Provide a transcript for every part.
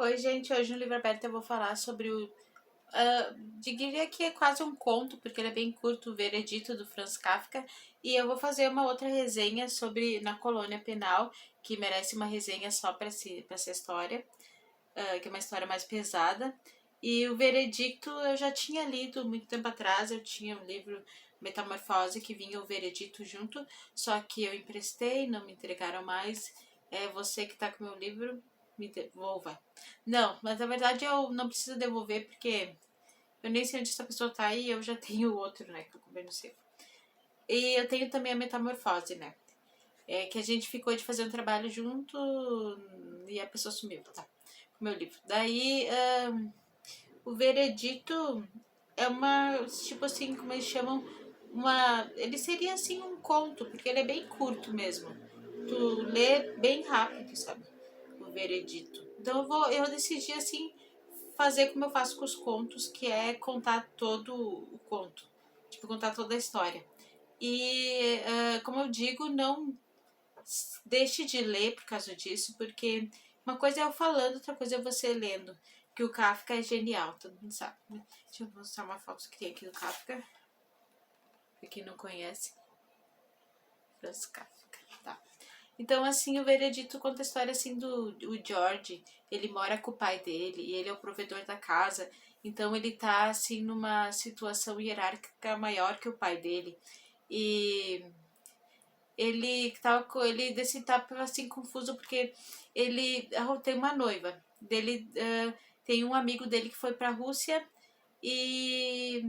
Oi, gente. Hoje no Livro Aberto eu vou falar sobre o. Diria que é quase um conto, porque ele é bem curto, o Veredito do Franz Kafka. E eu vou fazer uma outra resenha sobre Na Colônia Penal, que merece uma resenha só para essa história, que é uma história mais pesada. E o Veredicto eu já tinha lido muito tempo atrás, eu tinha um livro Metamorfose que vinha o Veredito junto, só que eu emprestei, não me entregaram mais. É você que tá com o meu livro, me devolva. Não, mas na verdade eu não preciso devolver porque eu nem sei onde essa pessoa tá e eu já tenho o outro, né, que eu comprei no sebo. E eu tenho também a Metamorfose, né? É que a gente ficou de fazer um trabalho junto e a pessoa sumiu, tá? Com o meu livro. Daí, o Veredito é uma, tipo assim, como eles chamam, ele seria assim um conto, porque ele é bem curto mesmo. Tu lê bem rápido, sabe? O Veredito. Então eu decidi assim fazer como eu faço com os contos, que é contar todo o conto, tipo contar toda a história. E como eu digo, não deixe de ler por causa disso, porque uma coisa é eu falando, outra coisa é você lendo. Que o Kafka é genial, todo mundo sabe. Né? Deixa eu mostrar uma foto que tem aqui do Kafka. Pra quem não conhece. Franz Kafka. Tá. Então, assim, o Veredito conta a história assim do George. Ele mora com o pai dele e ele é o provedor da casa. Então ele tá assim numa situação hierárquica maior que o pai dele. E ele desse tava assim confuso porque ele tem uma noiva dele, tem um amigo dele que foi para a Rússia e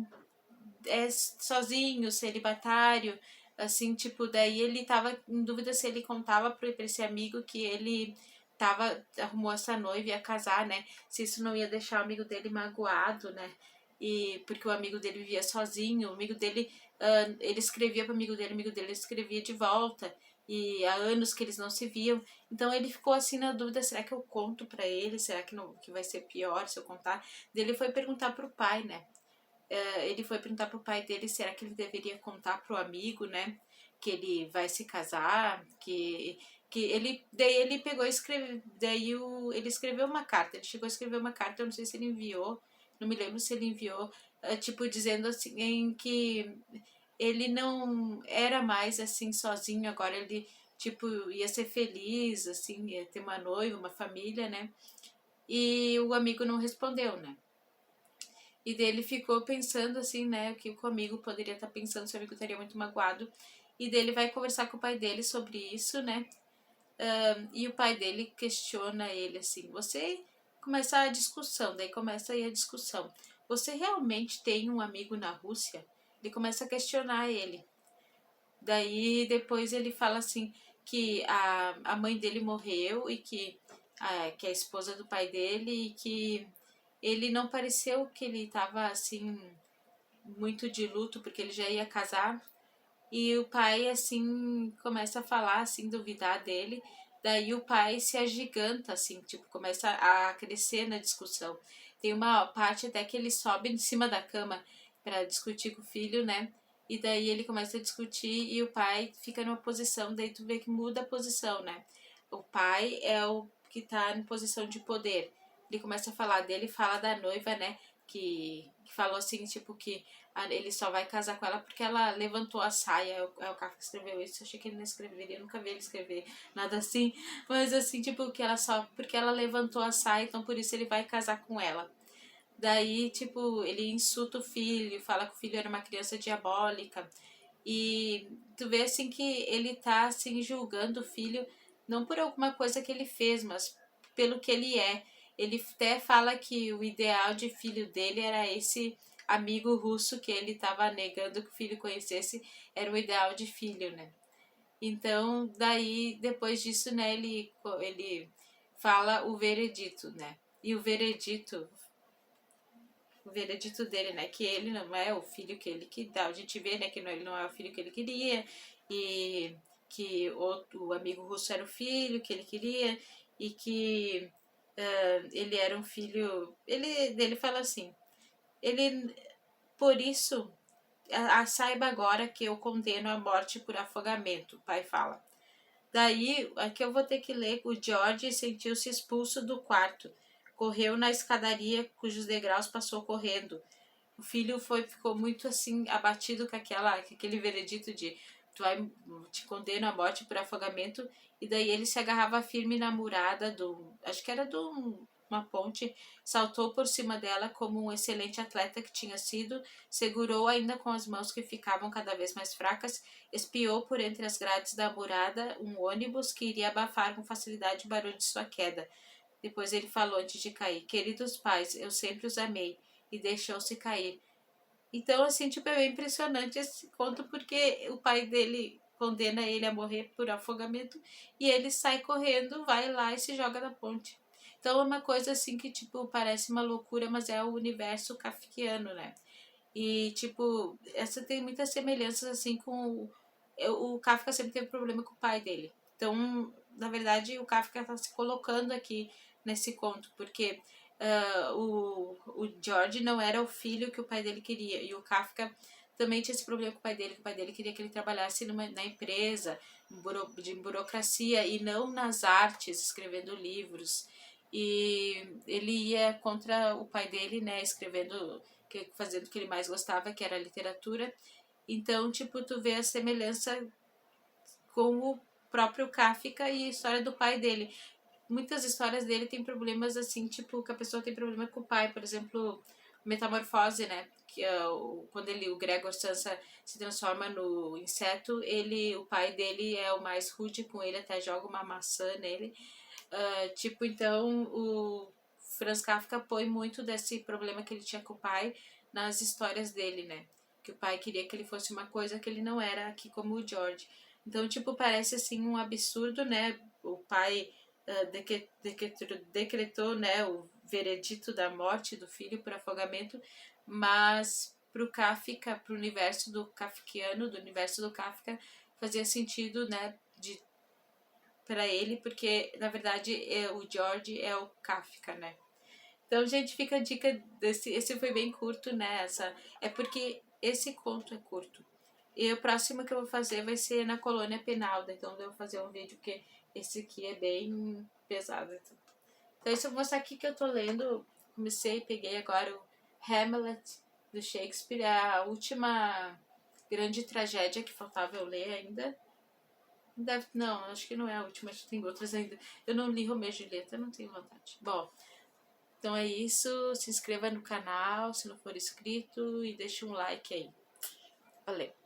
é sozinho, celibatário, assim, tipo, daí ele tava em dúvida se ele contava pra esse amigo que ele arrumou essa noiva e ia casar, né? Se isso não ia deixar o amigo dele magoado, né? E porque o amigo dele vivia sozinho, o amigo dele, ele escrevia pro amigo dele escrevia de volta. E há anos que eles não se viam. Então ele ficou assim na dúvida, será que eu conto para ele? Será que não que vai ser pior se eu contar? Daí ele foi perguntar pro pai, né? Ele foi perguntar pro pai dele será que ele deveria contar pro amigo, né? Que ele vai se casar, que ele daí ele pegou e escreveu, ele escreveu uma carta, ele chegou a escrever uma carta, eu não sei se ele enviou, não me lembro se ele enviou, tipo dizendo assim em que ele não era mais assim sozinho, agora ele tipo ia ser feliz, assim, ia ter uma noiva, uma família, né? E o amigo não respondeu, né? E dele ficou pensando assim, né, o que o amigo poderia estar pensando, se o amigo estaria muito magoado. E dele vai conversar com o pai dele sobre isso, né? E o pai dele questiona ele assim, você começa a discussão, daí começa aí a discussão. Você realmente tem um amigo na Rússia? Ele começa a questionar ele. Daí depois ele fala assim que a mãe dele morreu e que é a esposa do pai dele e que ele não pareceu que ele estava assim muito de luto porque ele já ia casar e o pai assim começa a falar assim duvidar dele. Daí o pai se agiganta assim, tipo, começa a crescer na discussão. Tem uma parte até que ele sobe em cima da cama para discutir com o filho, né? E daí ele começa a discutir e o pai fica numa posição, daí tu vê que muda a posição, né? O pai é o que tá em posição de poder. Ele começa a falar dele, fala da noiva, né? Que falou assim, tipo, que ele só vai casar com ela porque ela levantou a saia. É o Kafka que escreveu isso. Eu achei que ele não escreveria, eu nunca vi ele escrever nada assim. Mas assim, tipo, que ela só. Porque ela levantou a saia, então por isso ele vai casar com ela. Daí, tipo, ele insulta o filho, fala que o filho era uma criança diabólica. E tu vê assim que ele tá assim julgando o filho não por alguma coisa que ele fez, mas pelo que ele é. Ele até fala que o ideal de filho dele era esse amigo russo que ele estava negando que o filho conhecesse, era o ideal de filho, né? Então, daí, depois disso, né, ele fala o veredito, né? E o veredito dele, né, que ele não é o filho que ele que dá. A gente vê, né, que ele não é o filho que ele queria e que o amigo russo era o filho que ele queria e que ele era um filho. Ele fala assim, ele por isso saiba agora que eu condeno a morte por afogamento, o pai fala. Daí, aqui eu vou ter que ler, o George sentiu-se expulso do quarto, correu na escadaria cujos degraus passou correndo. O filho ficou muito assim abatido com aquele veredito de te condeno à morte por afogamento, e daí ele se agarrava firme na murada acho que era uma ponte, saltou por cima dela como um excelente atleta que tinha sido, segurou ainda com as mãos que ficavam cada vez mais fracas, espiou por entre as grades da murada um ônibus que iria abafar com facilidade o barulho de sua queda. Depois ele falou antes de cair: queridos pais, eu sempre os amei, e deixou-se cair. Então, assim, tipo, é bem impressionante esse conto, porque o pai dele condena ele a morrer por afogamento e ele sai correndo, vai lá e se joga na ponte. Então é uma coisa assim que, tipo, parece uma loucura, mas é o universo kafkiano, né? E, tipo, essa tem muitas semelhanças, assim, com o Kafka sempre teve problema com o pai dele. Então, na verdade, o Kafka está se colocando aqui nesse conto, porque o George não era o filho que o pai dele queria, e o Kafka também tinha esse problema com o pai dele, que o pai dele queria que ele trabalhasse na empresa de burocracia e não nas artes, escrevendo livros. E ele ia contra o pai dele, né, fazendo o que ele mais gostava, que era a literatura. Então, tipo, tu vê a semelhança com o próprio Kafka e a história do pai dele. Muitas histórias dele tem problemas assim, tipo, que a pessoa tem problema com o pai. Por exemplo, Metamorfose, né? Que quando o Gregor Samsa se transforma no inseto, o pai dele é o mais rude com ele, até joga uma maçã nele. Tipo, então, o Franz Kafka põe muito desse problema que ele tinha com o pai nas histórias dele, né? Que o pai queria que ele fosse uma coisa que ele não era, aqui como o George. Então, tipo, parece assim um absurdo, né? O pai decretou, né, o veredito da morte do filho por afogamento, mas pro Kafka, pro universo do kafkiano, do universo do Kafka, fazia sentido, né, para ele, porque na verdade o George é o Kafka, né? Então, gente, fica a dica esse foi bem curto, né? É porque esse conto é curto. E o próximo que eu vou fazer vai ser na colônia penal, então eu vou fazer um vídeo que esse aqui é bem pesado. Então, isso eu vou mostrar aqui que eu tô lendo. Peguei agora o Hamlet do Shakespeare, a última grande tragédia que faltava eu ler ainda. Não, acho que não é a última, acho que tem outras ainda. Eu não li Romeu e Julieta, não tenho vontade. Bom, então é isso. Se inscreva no canal se não for inscrito e deixe um like aí. Valeu!